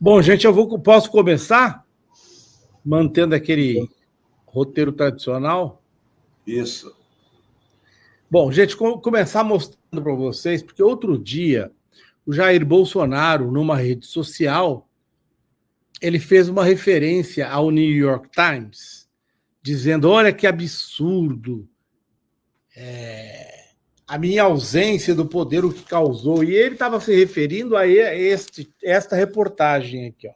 Bom, gente, posso começar mantendo aquele roteiro tradicional? Isso. Bom, gente, começar mostrando para vocês, porque outro dia o Jair Bolsonaro, numa rede social, ele fez uma referência ao New York Times, dizendo: olha que absurdo, a minha ausência do poder, o que causou. E ele estava se referindo a esta reportagem aqui, ó.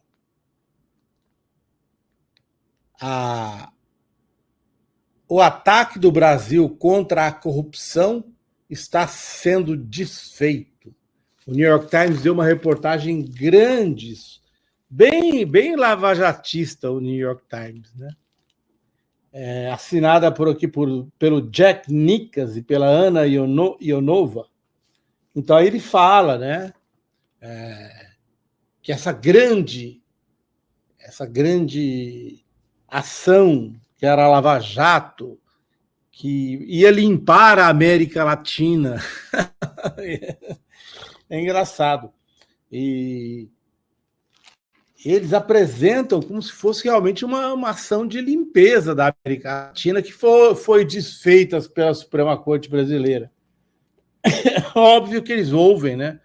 O ataque do Brasil contra a corrupção está sendo desfeito. O New York Times deu uma reportagem grande, bem lavajatista, o New York Times, né? Assinada por aqui pelo Jack Nickas e pela Ana Ionova. Então aí ele fala, né, que essa grande ação que era a Lava Jato, que ia limpar a América Latina. É engraçado. E eles apresentam como se fosse realmente uma ação de limpeza da América Latina que foi desfeita pela Suprema Corte Brasileira. É óbvio que eles ouvem, né,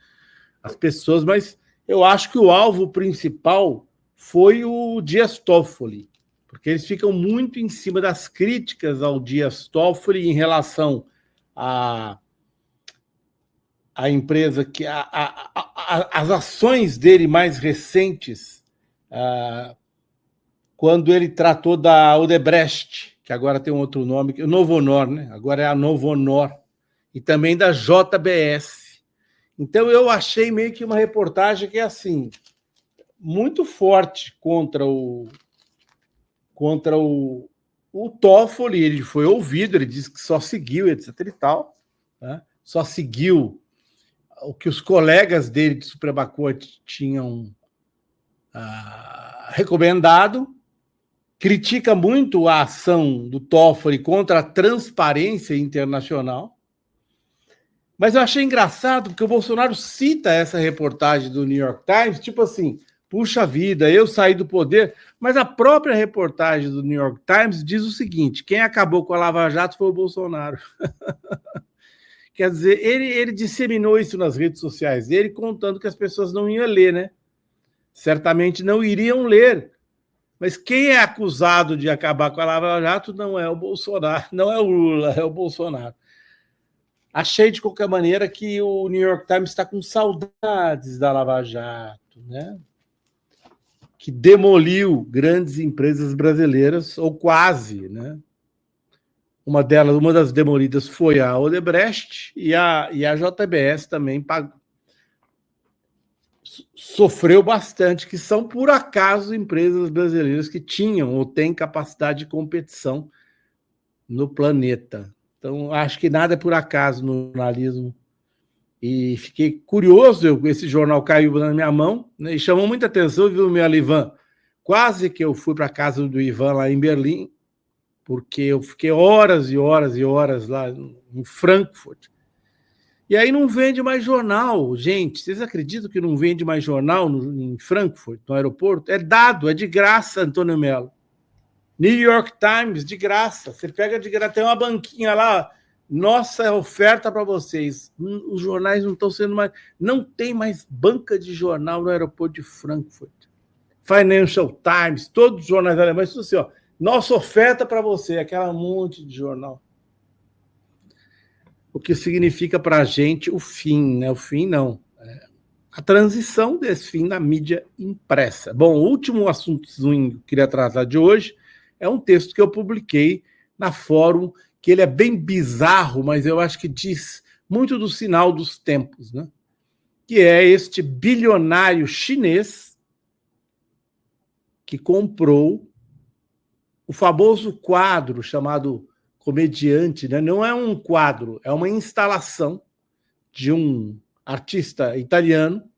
as pessoas, mas eu acho que o alvo principal foi o Dias Toffoli, porque eles ficam muito em cima das críticas ao Dias Toffoli em relação a empresa, que as ações dele mais recentes, quando ele tratou da Odebrecht, que agora tem um outro nome, o Novo Honor, né? Agora é a Novo Honor, e também da JBS. Então eu achei meio que uma reportagem que é assim, muito forte contra o Toffoli. Ele foi ouvido, ele disse que só seguiu, etc e tal, né? Só seguiu o que os colegas dele de Suprema Corte tinham recomendado, critica muito a ação do Toffoli contra a transparência internacional, mas eu achei engraçado porque o Bolsonaro cita essa reportagem do New York Times, tipo assim, puxa vida, eu saí do poder, mas a própria reportagem do New York Times diz o seguinte: quem acabou com a Lava Jato foi o Bolsonaro. Quer dizer, ele disseminou isso nas redes sociais dele, contando que as pessoas não iam ler, né? Certamente não iriam ler. Mas quem é acusado de acabar com a Lava Jato não é o Bolsonaro, não é o Lula, é o Bolsonaro. Achei, de qualquer maneira, que o New York Times está com saudades da Lava Jato, né? Que demoliu grandes empresas brasileiras, ou quase, né? Uma das demolidas foi a Odebrecht, e a JBS também sofreu bastante, que são, por acaso, empresas brasileiras que tinham ou têm capacidade de competição no planeta. Então, acho que nada é por acaso no jornalismo. E fiquei curioso, esse jornal caiu na minha mão, né, e chamou muita atenção, viu, meu Ivan? Quase que eu fui para a casa do Ivan lá em Berlim, porque eu fiquei horas e horas e horas lá em Frankfurt. E aí não vende mais jornal, gente. Vocês acreditam que não vende mais jornal em Frankfurt, no aeroporto? É dado, é de graça, Antônio Melo. New York Times, de graça. Você pega de graça, tem uma banquinha lá. Nossa oferta para vocês. Os jornais não estão sendo mais. Não tem mais banca de jornal no aeroporto de Frankfurt. Financial Times, todos os jornais alemães, tudo assim, ó. Nossa oferta para você, aquela monte de jornal. O que significa para a gente o fim, né? O fim não. A transição desse fim na mídia impressa. Bom, o último assuntozinho que eu queria tratar de hoje é um texto que eu publiquei na Fórum, que ele é bem bizarro, mas eu acho que diz muito do sinal dos tempos, né? Que é este bilionário chinês que comprou o famoso quadro chamado Comediante, né? Não é um quadro, é uma instalação de um artista italiano.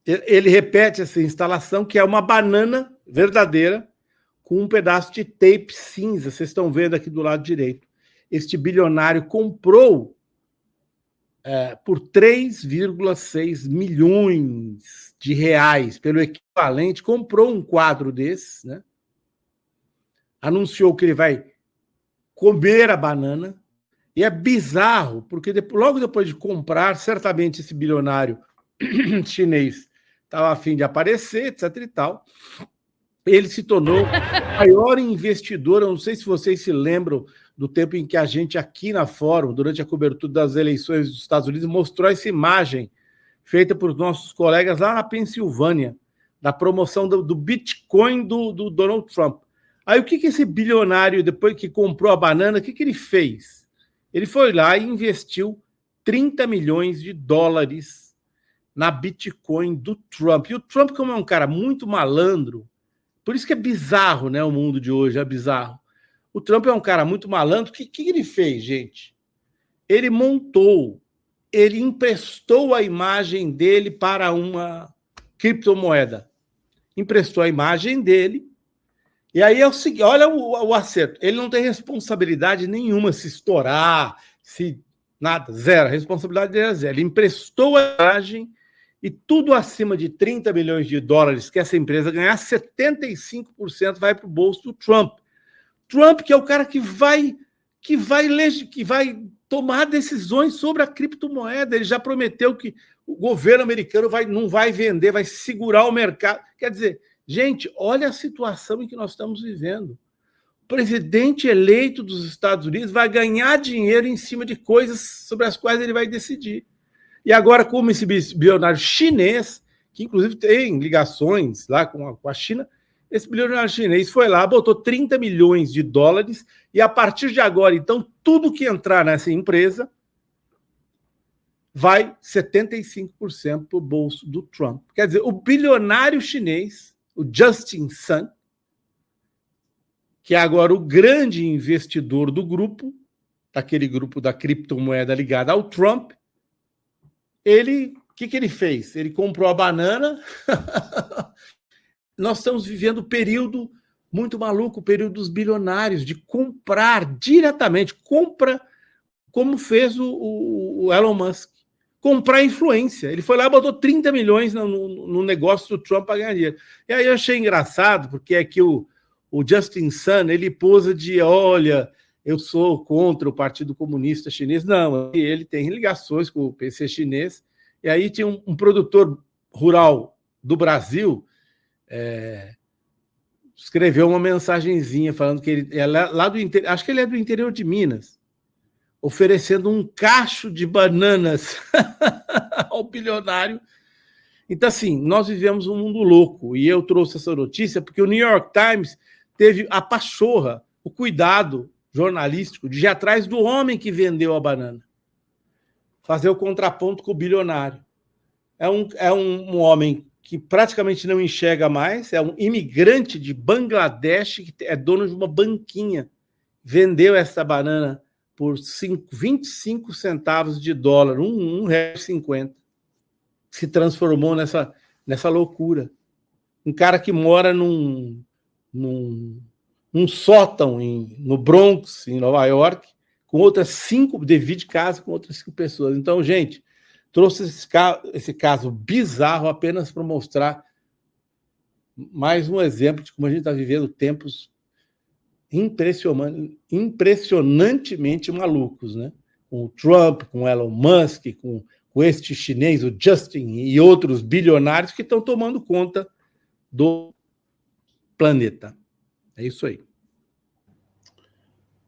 Ele repete essa instalação, que é uma banana verdadeira com um pedaço de tape cinza. Vocês estão vendo aqui do lado direito. Este bilionário comprou por 3,6 milhões de reais, pelo equivalente, comprou um quadro desses, né? Anunciou que ele vai comer a banana, e é bizarro, porque logo depois de comprar, certamente esse bilionário chinês estava a fim de aparecer, etc e tal, ele se tornou o maior investidor. Eu não sei se vocês se lembram do tempo em que a gente aqui na Fórum, durante a cobertura das eleições dos Estados Unidos, mostrou essa imagem feita por nossos colegas lá na Pensilvânia, da promoção do Bitcoin do Donald Trump. Aí o que esse bilionário, depois que comprou a banana, o que ele fez? Ele foi lá e investiu 30 milhões de dólares na Bitcoin do Trump. E o Trump, como é um cara muito malandro, por isso que é bizarro, né? O mundo de hoje é bizarro. O Trump é um cara muito malandro. O que ele fez, gente? Ele emprestou a imagem dele para uma criptomoeda. Emprestou a imagem dele. E aí é o seguinte, olha o acerto. Ele não tem responsabilidade nenhuma se estourar, se nada, zero. A responsabilidade dele é zero. Ele emprestou a imagem e tudo acima de 30 milhões de dólares que essa empresa ganhar, 75% vai para o bolso do Trump. Trump, que é o cara que vai tomar decisões sobre a criptomoeda. Ele já prometeu que o governo americano não vai vender, vai segurar o mercado. Quer dizer, gente, olha a situação em que nós estamos vivendo. O presidente eleito dos Estados Unidos vai ganhar dinheiro em cima de coisas sobre as quais ele vai decidir. E agora, como esse bilionário chinês, que inclusive tem ligações lá com a China, esse bilionário chinês foi lá, botou 30 milhões de dólares, e a partir de agora, então, tudo que entrar nessa empresa vai 75% para o bolso do Trump. Quer dizer, o bilionário chinês, o Justin Sun, que é agora o grande investidor do grupo, daquele grupo da criptomoeda ligada ao Trump, o que ele fez? Ele comprou a banana. Nós estamos vivendo um período muito maluco, o período dos bilionários, de comprar diretamente, compra como fez o Elon Musk, comprar influência. Ele foi lá e botou 30 milhões no negócio do Trump para ganhar dinheiro. E aí eu achei engraçado, porque é que o Justin Sun, ele posa de, olha, eu sou contra o Partido Comunista Chinês. Não, ele tem ligações com o PC chinês. E aí tinha um produtor rural do Brasil, escreveu uma mensagenzinha falando que ele é lá do interior, acho que ele é do interior de Minas, oferecendo um cacho de bananas ao bilionário. Então, assim, nós vivemos um mundo louco, e eu trouxe essa notícia porque o New York Times teve a pachorra, o cuidado jornalístico de ir atrás do homem que vendeu a banana, fazer o contraponto com o bilionário. É um homem que praticamente não enxerga mais, é um imigrante de Bangladesh, que é dono de uma banquinha, vendeu essa banana por 25 centavos de dólar, R$1,50, se transformou nessa loucura. Um cara que mora num sótão no Bronx, em Nova York, com outras 5, divide casa com outras 5 pessoas. Então, gente, trouxe esse caso bizarro apenas para mostrar mais um exemplo de como a gente está vivendo tempos impressionantemente malucos, né? Com o Trump, com o Elon Musk, com este chinês, o Justin, e outros bilionários que estão tomando conta do planeta. É isso aí.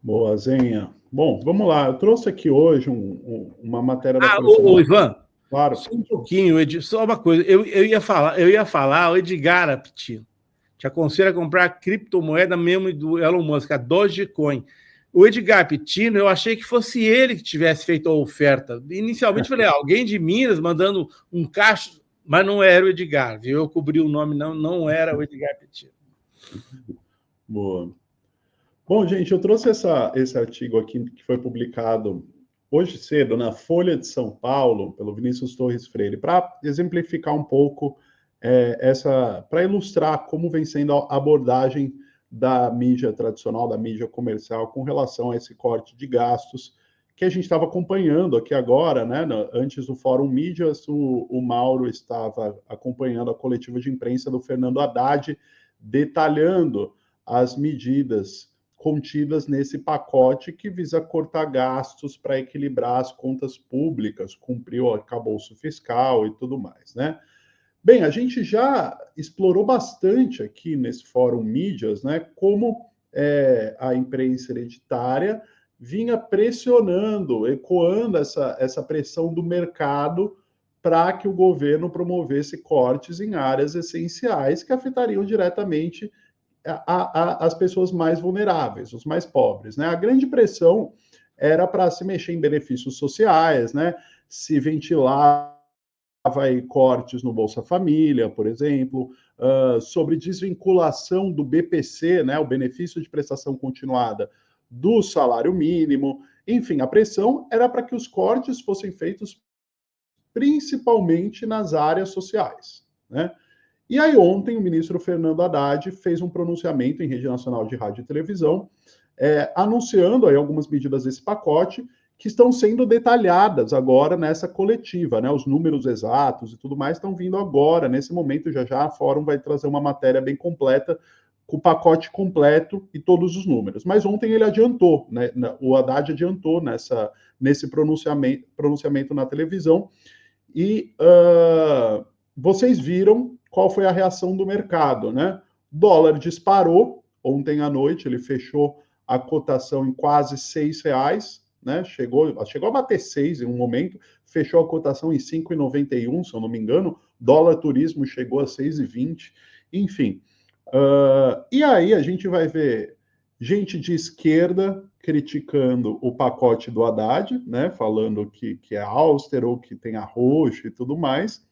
Boa, Zenha. Bom, vamos lá. Eu trouxe aqui hoje uma matéria da Ivan, claro. Só um pouquinho, só uma coisa. Eu ia falar, o Edgar Aptino. Te aconselho a comprar a criptomoeda mesmo do Elon Musk, a Dogecoin. O Edgar Aptino, eu achei que fosse ele que tivesse feito a oferta. Inicialmente falei, alguém de Minas mandando um cacho, mas não era o Edgar, viu? Eu cobri o nome, não era o Edgar Aptino. Boa. Bom, gente, eu trouxe esse artigo aqui que foi publicado hoje cedo na Folha de São Paulo, pelo Vinícius Torres Freire, para exemplificar um pouco para ilustrar como vem sendo a abordagem da mídia tradicional, da mídia comercial, com relação a esse corte de gastos que a gente estava acompanhando aqui agora, né? Antes do Fórum Mídias, o Mauro estava acompanhando a coletiva de imprensa do Fernando Haddad, detalhando as medidas contidas nesse pacote que visa cortar gastos para equilibrar as contas públicas, cumprir o arcabouço fiscal e tudo mais, né? Bem, a gente já explorou bastante aqui nesse Fórum Mídias, né, como a imprensa hereditária vinha pressionando, ecoando essa pressão do mercado para que o governo promovesse cortes em áreas essenciais que afetariam diretamente as pessoas mais vulneráveis, os mais pobres, né? A grande pressão era para se mexer em benefícios sociais, né? Se ventilar cortes no Bolsa Família, por exemplo, sobre desvinculação do BPC, né, o benefício de prestação continuada, do salário mínimo. Enfim, a pressão era para que os cortes fossem feitos principalmente nas áreas sociais, né? E aí ontem o ministro Fernando Haddad fez um pronunciamento em rede nacional de rádio e televisão, anunciando aí algumas medidas desse pacote, que estão sendo detalhadas agora nessa coletiva, né? Os números exatos e tudo mais estão vindo agora, nesse momento, já a Fórum vai trazer uma matéria bem completa, com o pacote completo e todos os números. Mas ontem ele adiantou, né? O Haddad adiantou nesse pronunciamento na televisão, e vocês viram qual foi a reação do mercado, né? O dólar disparou, ontem à noite ele fechou a cotação em quase R$6, né? Chegou a bater 6 em um momento, fechou a cotação em 5,91, se eu não me engano, dólar turismo chegou a 6,20, enfim. E aí a gente vai ver gente de esquerda criticando o pacote do Haddad, né? Falando que é austero, que tem arroxo e tudo mais.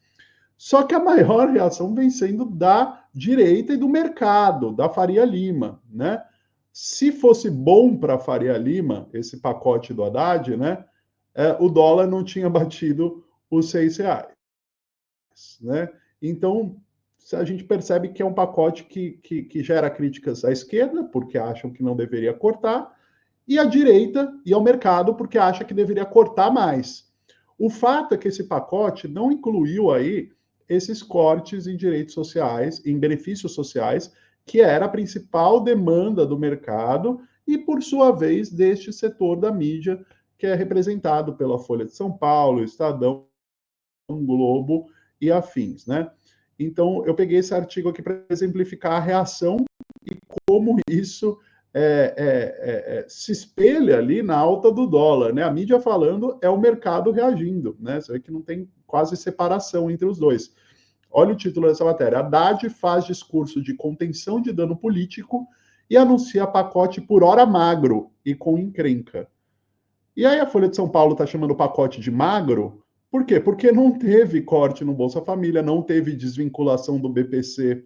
Só que a maior reação vem sendo da direita e do mercado, da Faria Lima, né? Se fosse bom para a Faria Lima, esse pacote do Haddad, né, o dólar não tinha batido os R$6, né? Então, a gente percebe que é um pacote que gera críticas à esquerda, porque acham que não deveria cortar, e à direita e ao mercado, porque acha que deveria cortar mais. O fato é que esse pacote não incluiu aí esses cortes em direitos sociais, em benefícios sociais, que era a principal demanda do mercado e, por sua vez, deste setor da mídia, que é representado pela Folha de São Paulo, Estadão, Globo e afins, né? Então, eu peguei esse artigo aqui para exemplificar a reação e como isso se espelha ali na alta do dólar, né? A mídia falando é o mercado reagindo, né? Você vê que não tem quase separação entre os dois. Olha o título dessa matéria. Haddad faz discurso de contenção de dano político e anuncia pacote por hora magro e com encrenca. E aí a Folha de São Paulo está chamando o pacote de magro. Por quê? Porque não teve corte no Bolsa Família, não teve desvinculação do BPC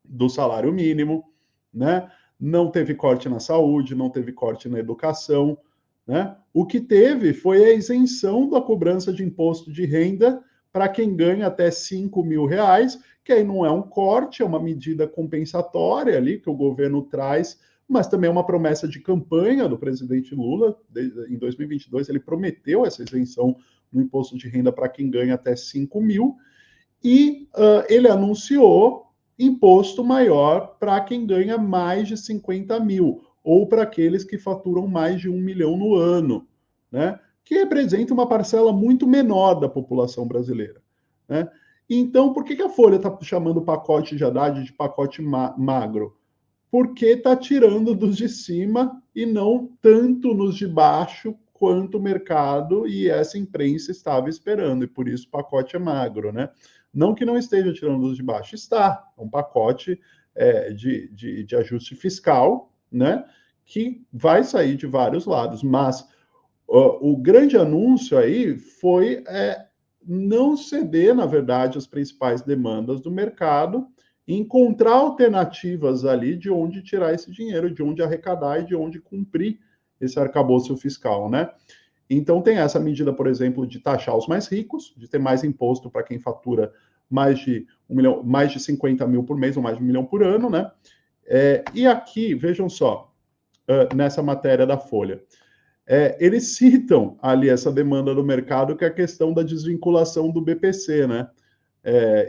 do salário mínimo, né? Não teve corte na saúde, não teve corte na educação, né? O que teve foi a isenção da cobrança de imposto de renda para quem ganha até R$5.000, que aí não é um corte, é uma medida compensatória ali que o governo traz, mas também é uma promessa de campanha do presidente Lula. Em 2022, ele prometeu essa isenção no imposto de renda para quem ganha até 5 mil, e ele anunciou imposto maior para quem ganha mais de 50 mil, ou para aqueles que faturam mais de 1 milhão no ano, né? Que representa uma parcela muito menor da população brasileira, né? Então, por que a Folha está chamando o pacote de Haddad de pacote magro? Porque está tirando dos de cima e não tanto nos de baixo quanto o mercado e essa imprensa estava esperando, e por isso o pacote é magro, né? Não que não esteja tirando dos de baixo, está. É um pacote de ajuste fiscal, né? Que vai sair de vários lados, mas o grande anúncio aí foi não ceder, na verdade, as principais demandas do mercado, encontrar alternativas ali de onde tirar esse dinheiro, de onde arrecadar e de onde cumprir esse arcabouço fiscal, né? Então tem essa medida, por exemplo, de taxar os mais ricos, de ter mais imposto para quem fatura mais de 1 milhão, mais de 50 mil por mês ou mais de 1 milhão por ano, né? E aqui, vejam só, nessa matéria da Folha, eles citam ali essa demanda do mercado, que é a questão da desvinculação do BPC, né?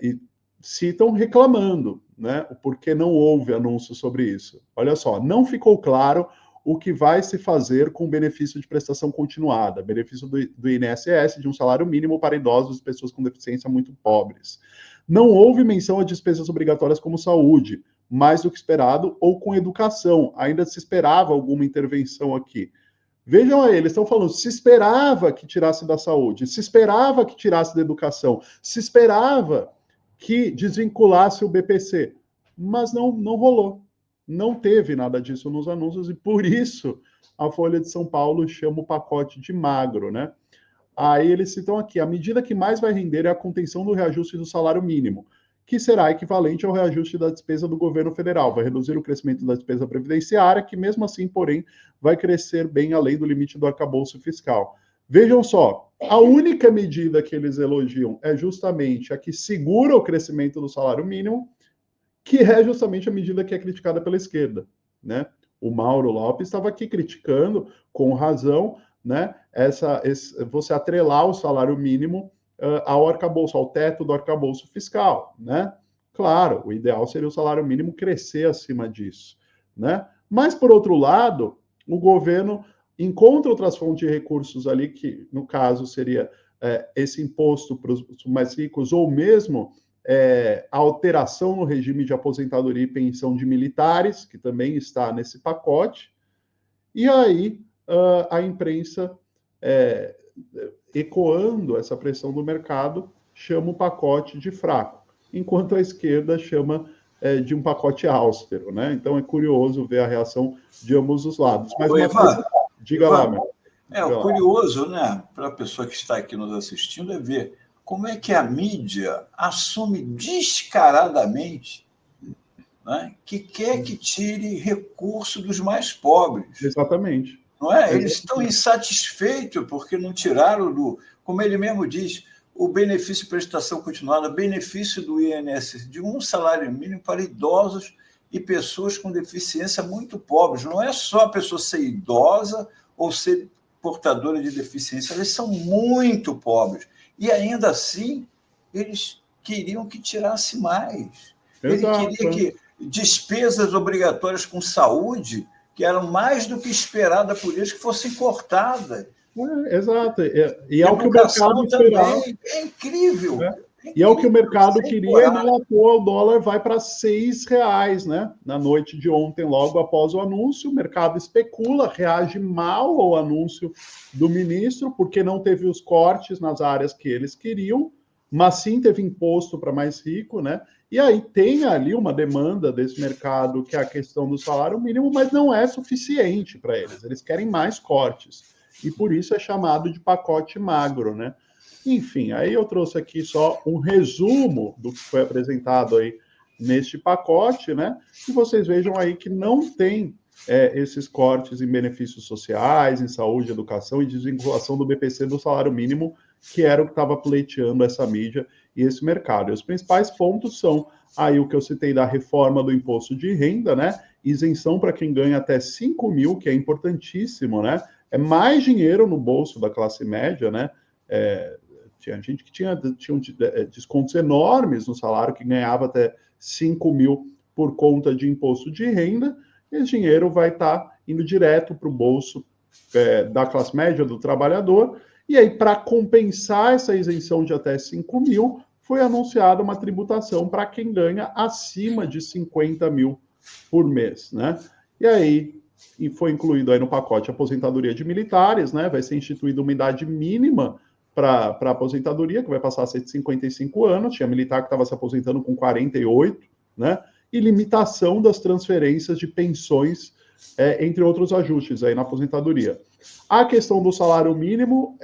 E citam reclamando, né? Porque não houve anúncio sobre isso. Olha só, não ficou claro o que vai se fazer com o benefício de prestação continuada, benefício do INSS de um salário mínimo para idosos e pessoas com deficiência muito pobres. Não houve menção a despesas obrigatórias como saúde, mais do que esperado, ou com educação. Ainda se esperava alguma intervenção aqui. Vejam aí, eles estão falando, se esperava que tirasse da saúde, se esperava que tirasse da educação, se esperava que desvinculasse o BPC, mas não rolou. Não teve nada disso nos anúncios, e por isso a Folha de São Paulo chama o pacote de magro, né? Aí eles citam aqui, a medida que mais vai render é a contenção do reajuste do salário mínimo, que será equivalente ao reajuste da despesa do governo federal, vai reduzir o crescimento da despesa previdenciária, que mesmo assim, porém, vai crescer bem além do limite do arcabouço fiscal. Vejam só, a única medida que eles elogiam é justamente a que segura o crescimento do salário mínimo, que é justamente a medida que é criticada pela esquerda, né? O Mauro Lopes estava aqui criticando, com razão, né? Você atrelar o salário mínimo ao arcabouço, ao teto do arcabouço fiscal, né? Claro, o ideal seria o salário mínimo crescer acima disso, né? Mas, por outro lado, o governo encontra outras fontes de recursos ali, que, no caso, seria esse imposto para os mais ricos, ou mesmo a alteração no regime de aposentadoria e pensão de militares, que também está nesse pacote, e aí a imprensa, ecoando essa pressão do mercado, chama o pacote de fraco, enquanto a esquerda chama de um pacote austero, né? Então é curioso ver a reação de ambos os lados. Mas diga lá, meu. O curioso, né, para a pessoa que está aqui nos assistindo, é ver como é que a mídia assume descaradamente, né, que quer que tire recurso dos mais pobres. Exatamente. Não é? Eles estão insatisfeitos porque não tiraram como ele mesmo diz, o benefício de prestação continuada, benefício do INSS, de um salário mínimo para idosos e pessoas com deficiência muito pobres. Não é só a pessoa ser idosa ou ser portadora de deficiência, eles são muito pobres. E ainda assim, eles queriam que tirasse mais. Exato. Ele queria que despesas obrigatórias com saúde, que eram mais do que esperada por eles, que fossem cortadas. Exato. E é o que o mercado esperava. É incrível. E é o que o mercado queria, e não à toa o dólar vai para R$6, né? Na noite de ontem, logo após o anúncio, o mercado especula, reage mal ao anúncio do ministro, porque não teve os cortes nas áreas que eles queriam, mas sim teve imposto para mais rico, né? E aí tem ali uma demanda desse mercado, que é a questão do salário mínimo, mas não é suficiente para eles. Eles querem mais cortes. E por isso é chamado de pacote magro, né? Enfim, aí eu trouxe aqui só um resumo do que foi apresentado aí neste pacote, né? E vocês vejam aí que não tem esses cortes em benefícios sociais, em saúde, educação e desvinculação do BPC do salário mínimo, que era o que estava pleiteando essa mídia e esse mercado. E os principais pontos são aí o que eu citei da reforma do imposto de renda, né? Isenção para quem ganha até 5 mil, que é importantíssimo, né? É mais dinheiro no bolso da classe média, né? Tinha gente que tinha descontos enormes no salário, que ganhava até 5 mil por conta de imposto de renda, e esse dinheiro vai estar indo direto para o bolso da classe média, do trabalhador, e aí, para compensar essa isenção de até 5 mil, foi anunciada uma tributação para quem ganha acima de 50 mil por mês, né? E aí, foi incluído aí no pacote a aposentadoria de militares, né? Vai ser instituída uma idade mínima para aposentadoria, que vai passar a ser de 55 anos, tinha militar que estava se aposentando com 48, né? E limitação das transferências de pensões, entre outros ajustes aí na aposentadoria. A questão do salário mínimo,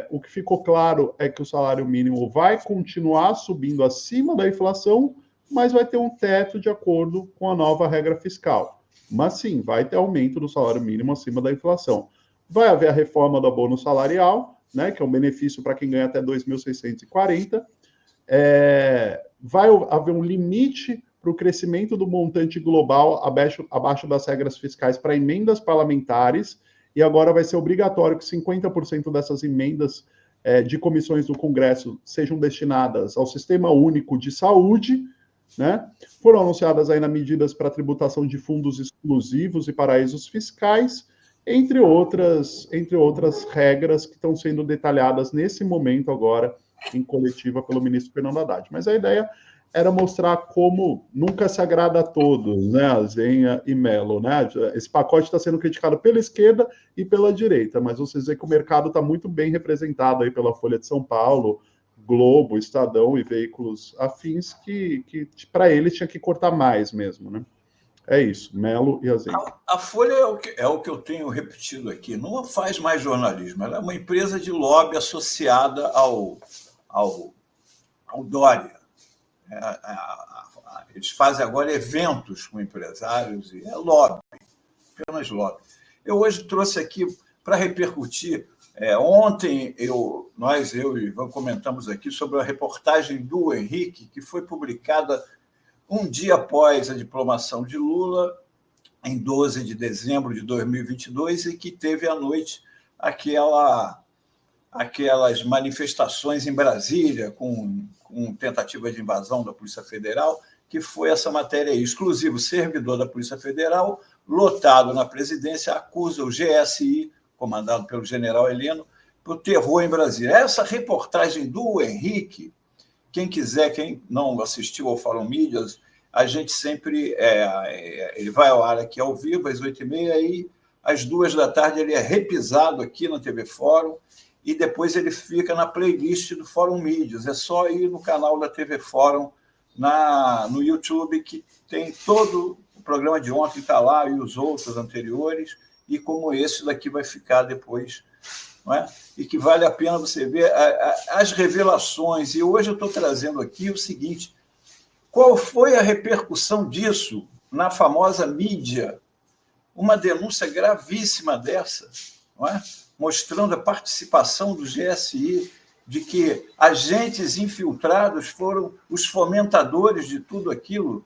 o que ficou claro é que o salário mínimo vai continuar subindo acima da inflação, mas vai ter um teto de acordo com a nova regra fiscal. Mas sim, vai ter aumento do salário mínimo acima da inflação. Vai haver a reforma do abono salarial, né, que é um benefício para quem ganha até 2.640. Vai haver um limite para o crescimento do montante global abaixo das regras fiscais para emendas parlamentares, e agora vai ser obrigatório que 50% dessas emendas de comissões do Congresso sejam destinadas ao Sistema Único de Saúde, né? Foram anunciadas ainda medidas para tributação de fundos exclusivos e paraísos fiscais, entre outras regras que estão sendo detalhadas nesse momento agora em coletiva pelo ministro Fernando Haddad. Mas a ideia era mostrar como nunca se agrada a todos, né, Zenha e Mello, né? Esse pacote está sendo criticado pela esquerda e pela direita, mas vocês veem que o mercado está muito bem representado aí pela Folha de São Paulo, Globo, Estadão e veículos afins que para eles tinha que cortar mais mesmo, né? É isso, Mello e Zenha. A Folha é o que eu tenho repetido aqui, não faz mais jornalismo, ela é uma empresa de lobby associada ao Dória. Eles fazem agora eventos com empresários e é lobby, apenas lobby. Eu hoje trouxe aqui para repercutir. Ontem nós e Ivan comentamos aqui sobre a reportagem do Henrique, que foi publicada um dia após a diplomação de Lula, em 12 de dezembro de 2022, e que teve à noite aquelas manifestações em Brasília com tentativa de invasão da Polícia Federal, que foi essa matéria aí. Exclusivo servidor da Polícia Federal, lotado na presidência, acusa o GSI, comandado pelo general Heleno, por terror em Brasília. Essa reportagem do Henrique, quem quiser, quem não assistiu ao Fórum Mídias, a gente sempre... ele vai ao ar aqui ao vivo, às 8h30, e às 2h ele é repisado aqui na TV Fórum, e depois ele fica na playlist do Fórum Mídias. É só ir no canal da TV Fórum, no YouTube, que tem todo o programa de ontem, está lá, e os outros anteriores, e como esse daqui vai ficar depois, não é? E que vale a pena você ver as revelações. E hoje eu estou trazendo aqui o seguinte: qual foi a repercussão disso na famosa mídia? Uma denúncia gravíssima dessa, não é? Mostrando a participação do GSI, de que agentes infiltrados foram os fomentadores de tudo aquilo.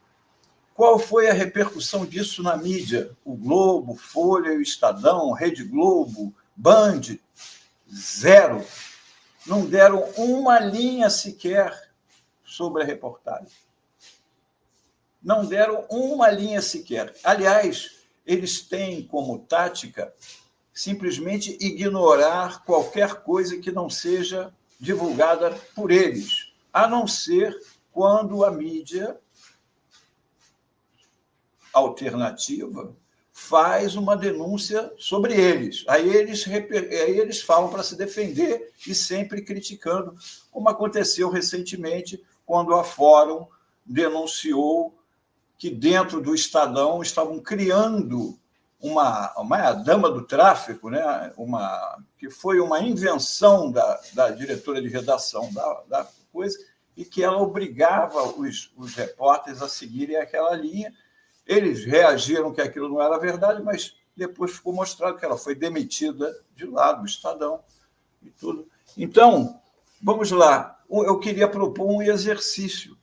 Qual foi a repercussão disso na mídia? O Globo, Folha, o Estadão, Rede Globo, Band, zero. Não deram uma linha sequer sobre a reportagem. Não deram uma linha sequer. Aliás, eles têm como tática simplesmente ignorar qualquer coisa que não seja divulgada por eles, a não ser quando a mídia alternativa faz uma denúncia sobre eles. Aí eles falam para se defender e sempre criticando, como aconteceu recentemente, quando a Fórum denunciou que dentro do Estadão estavam criando uma dama do tráfico, né? Que foi uma invenção da diretora de redação da coisa, e que ela obrigava os repórteres a seguirem aquela linha. Eles reagiram que aquilo não era verdade, mas depois ficou mostrado que ela foi demitida de lá do Estadão e tudo. Então, vamos lá. Eu queria propor um exercício.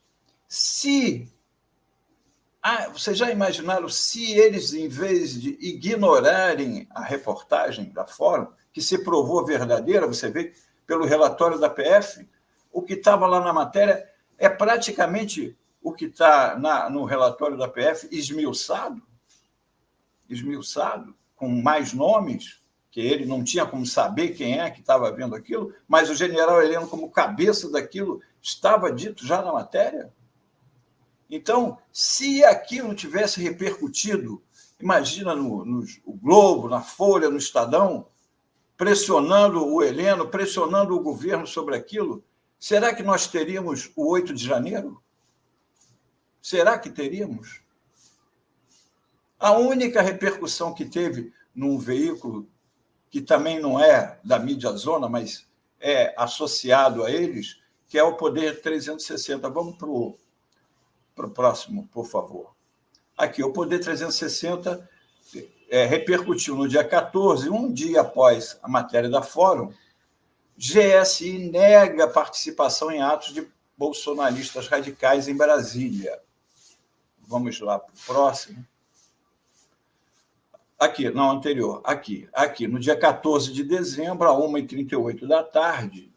Vocês já imaginaram se eles, em vez de ignorarem a reportagem da Fórum, que se provou verdadeira, você vê pelo relatório da PF, o que estava lá na matéria é praticamente o que está no relatório da PF esmiuçado, com mais nomes, que ele não tinha como saber quem é que estava vendo aquilo, mas o general Heleno, como cabeça daquilo, estava dito já na matéria. Então, se aquilo tivesse repercutido, imagina no Globo, na Folha, no Estadão, pressionando o Heleno, pressionando o governo sobre aquilo, será que nós teríamos o 8 de janeiro? Será que teríamos? A única repercussão que teve num veículo que também não é da mídia zona, mas é associado a eles, que é o Poder 360. Vamos para o próximo, por favor. Aqui, o Poder 360 repercutiu no dia 14, um dia após a matéria da Fórum. GSI nega participação em atos de bolsonaristas radicais em Brasília. Vamos lá para o próximo. Aqui, não, anterior. Aqui. No dia 14 de dezembro, às 1h38 da tarde,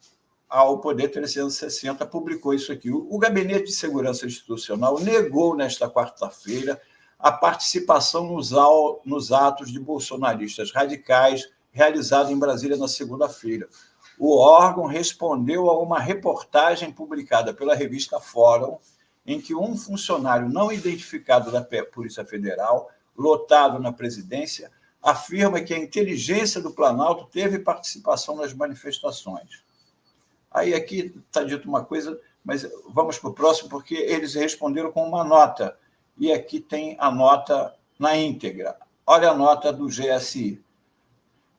ao Poder 360 publicou isso aqui. O Gabinete de Segurança Institucional negou, nesta quarta-feira, a participação nos atos de bolsonaristas radicais realizado em Brasília na segunda-feira. O órgão respondeu a uma reportagem publicada pela revista Fórum, em que um funcionário não identificado da Polícia Federal, lotado na presidência, afirma que a inteligência do Planalto teve participação nas manifestações. Aí aqui está dito uma coisa, mas vamos para o próximo, porque eles responderam com uma nota, e aqui tem a nota na íntegra. Olha a nota do GSI.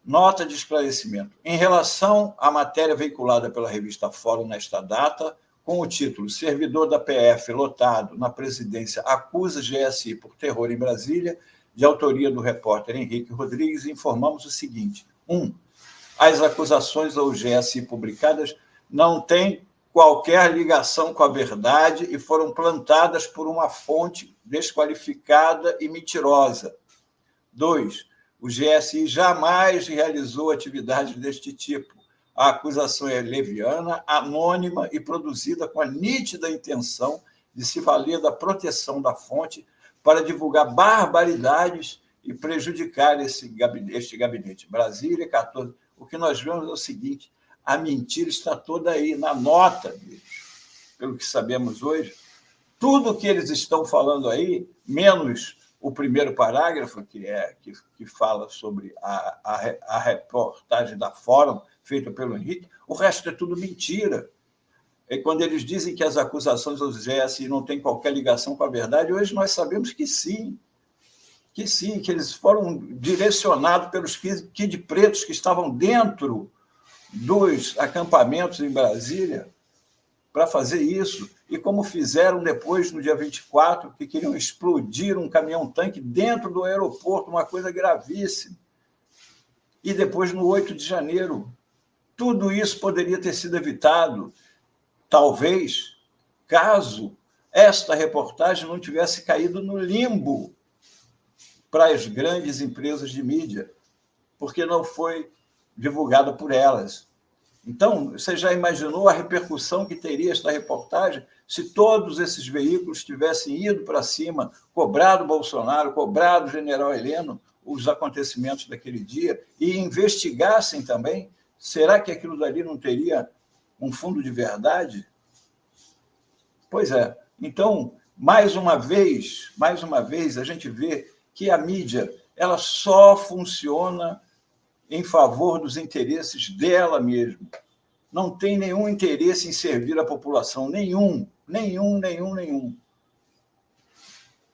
Nota de esclarecimento. Em relação à matéria veiculada pela revista Fórum nesta data, com o título Servidor da PF lotado na presidência acusa GSI por terror em Brasília, de autoria do repórter Henrique Rodrigues, informamos o seguinte. 1. As acusações ao GSI publicadas não têm qualquer ligação com a verdade e foram plantadas por uma fonte desqualificada e mentirosa. 2. O GSI jamais realizou atividades deste tipo. A acusação é leviana, anônima e produzida com a nítida intenção de se valer da proteção da fonte para divulgar barbaridades e prejudicar este gabinete. Brasília, 14. O que nós vemos é o seguinte, a mentira está toda aí, na nota deles. Pelo que sabemos hoje, tudo que eles estão falando aí, menos o primeiro parágrafo, que fala sobre a reportagem da Fórum, feita pelo Henrique, o resto é tudo mentira. E quando eles dizem que as acusações aos GSI não têm qualquer ligação com a verdade, hoje nós sabemos que sim, que eles foram direcionados pelos kid pretos que estavam dentro dos acampamentos em Brasília para fazer isso, e como fizeram depois, no dia 24, que queriam explodir um caminhão-tanque dentro do aeroporto, uma coisa gravíssima. E depois, no 8 de janeiro, tudo isso poderia ter sido evitado, talvez, caso esta reportagem não tivesse caído no limbo para as grandes empresas de mídia, porque não foi divulgada por elas. Então, você já imaginou a repercussão que teria esta reportagem se todos esses veículos tivessem ido para cima, cobrado Bolsonaro, cobrado o general Heleno, os acontecimentos daquele dia, e investigassem também? Será que aquilo dali não teria um fundo de verdade? Pois é. Então, mais uma vez, a gente vê que a mídia ela só funciona em favor dos interesses dela mesma. Não tem nenhum interesse em servir a população, nenhum.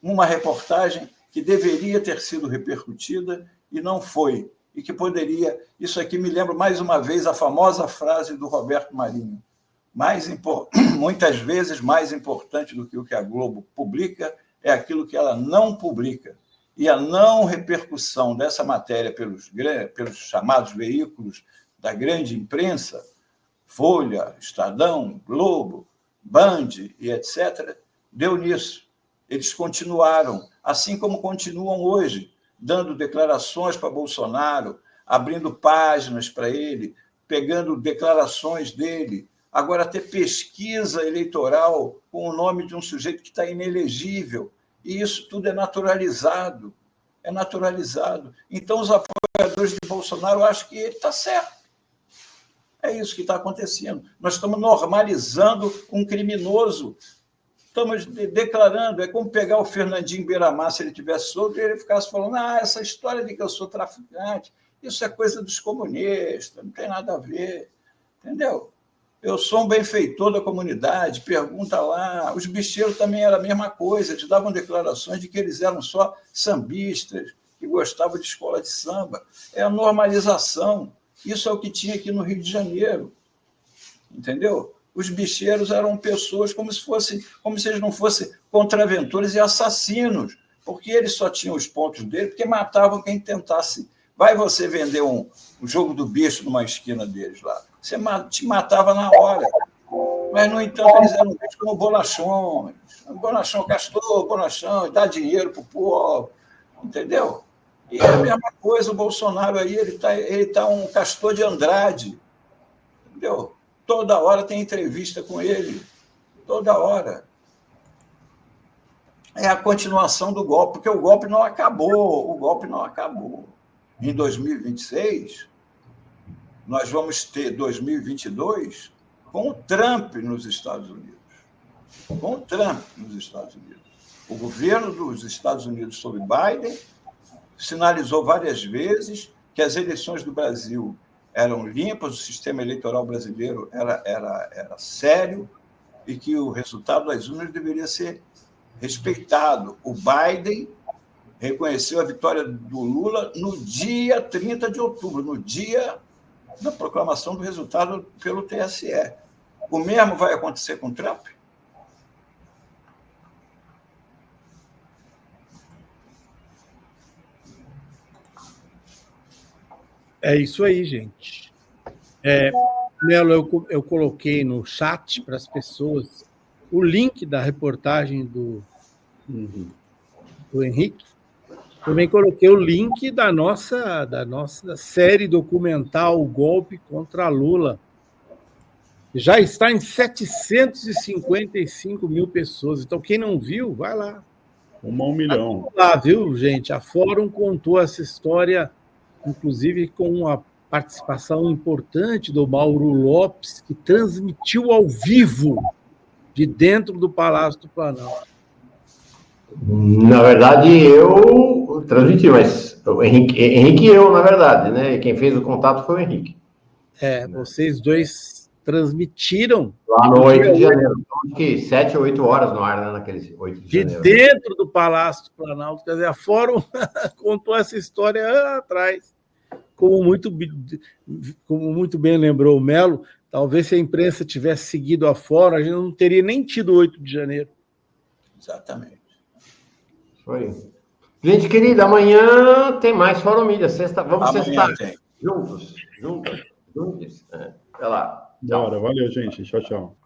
Uma reportagem que deveria ter sido repercutida e não foi, e que poderia... Isso aqui me lembra, mais uma vez, a famosa frase do Roberto Marinho. Muitas vezes, mais importante do que o que a Globo publica é aquilo que ela não publica. E a não repercussão dessa matéria pelos chamados veículos da grande imprensa, Folha, Estadão, Globo, Band e etc., deu nisso. Eles continuaram, assim como continuam hoje, dando declarações para Bolsonaro, abrindo páginas para ele, pegando declarações dele. Agora, ter pesquisa eleitoral com o nome de um sujeito que está inelegível. E isso tudo é naturalizado. Então, os apoiadores de Bolsonaro acham que ele está certo. É isso que está acontecendo. Nós estamos normalizando um criminoso. Estamos declarando. É como pegar o Fernandinho Beiramar, se ele tivesse solto, e ele ficasse falando, essa história de que eu sou traficante, isso é coisa dos comunistas, não tem nada a ver. Entendeu? Eu sou um benfeitor da comunidade, pergunta lá. Os bicheiros também era a mesma coisa, eles davam declarações de que eles eram só sambistas, que gostavam de escola de samba. É a normalização. Isso é o que tinha aqui no Rio de Janeiro. Entendeu? Os bicheiros eram pessoas como se eles não fossem contraventores e assassinos, porque eles só tinham os pontos dele, porque matavam quem tentasse. Vai você vender um jogo do bicho numa esquina deles lá. Você te matava na hora. Mas, no entanto, eles eram vistos como bonachões. Bonachão, castor, bonachão, dá dinheiro para o povo. Entendeu? E é a mesma coisa, o Bolsonaro aí, ele tá um Castor de Andrade, entendeu? Toda hora tem entrevista com ele, toda hora. É a continuação do golpe, porque o golpe não acabou, Em 2026, nós vamos ter 2022 com o Trump nos Estados Unidos. O governo dos Estados Unidos sob Biden sinalizou várias vezes que as eleições do Brasil eram limpas, o sistema eleitoral brasileiro era sério e que o resultado das urnas deveria ser respeitado. O Biden reconheceu a vitória do Lula no dia 30 de outubro, no dia da proclamação do resultado pelo TSE. O mesmo vai acontecer com Trump? É isso aí, gente. Melo, eu coloquei no chat para as pessoas o link da reportagem do Henrique. Também coloquei o link da nossa série documental O Golpe contra Lula. Já está em 755 mil pessoas. Então, quem não viu, vai lá. 1 milhão. Vai lá, viu, gente? A Fórum contou essa história, inclusive com uma participação importante do Mauro Lopes, que transmitiu ao vivo de dentro do Palácio do Planalto. Na verdade, eu transmiti, mas o Henrique e eu, na verdade, né? Quem fez o contato foi o Henrique. Vocês dois transmitiram. Lá no 8 de janeiro. Então, que 7 ou 8 horas no ar, né? Naqueles 8 de janeiro. De dentro do Palácio do Planalto. Quer dizer, a Fórum contou essa história atrás. Como muito bem lembrou o Melo, talvez se a imprensa tivesse seguido a Fórum, a gente não teria nem tido 8 de janeiro. Exatamente. Foi. Gente querida, amanhã tem mais Fórum Mídia. Vamos sextar juntos. Até lá. Bora, valeu, gente. Tchau, tchau.